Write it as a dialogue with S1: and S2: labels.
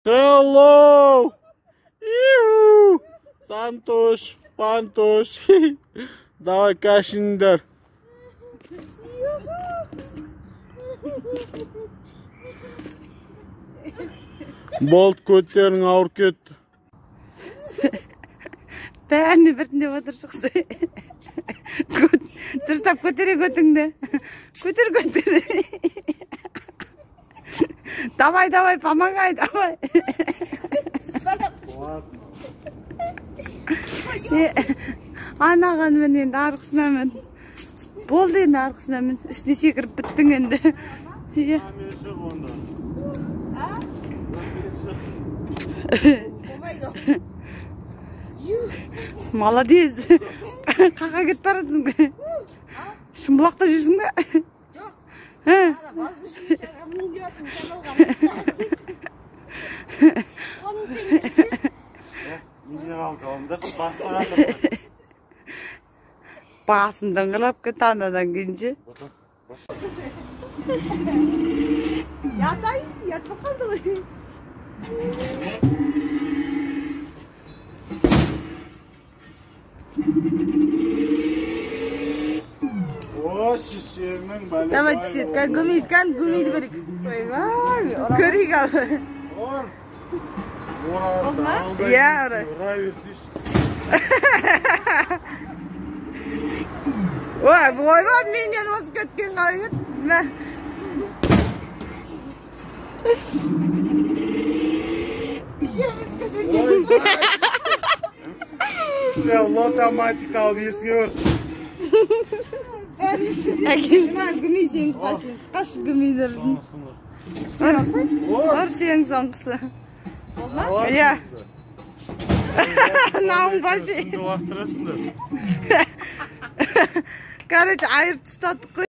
S1: Hello! Iu! Santosh, Pantosh. Давай кашиңдер. Болт көттерің ауыр кетті.
S2: Бәріне біртінде отыр шықсы. Дұрыстап көтере көтіңді. Көтер. Давай, помогай, давай. Анаған мен енді арқысынамын. Болды енді арқысынамын. Үстіне секіріп біттің енді. Молодец. Қақа кетіп барасың. Шымбұлақта жүрсің бе?
S3: Жоқ. Базды үшін шарға мен деп атым каналға. Оның теңгесі.
S2: Басымдан қылап кет анадан кейінше.
S3: Ятайын, ятып қалды ғой.
S2: Давай тишет, как гумит көрейік. Көрейік ал. Иә, ұры. Ой, бойбад менен осы көткен қалай кет.
S1: Sen lokomotik al есіңе өр.
S2: Гүмей сен қасын. Қаш гүмейдердің. Ор сен соңғысы. Иә. Науын башы. Короче, айырып тұстаттық қой.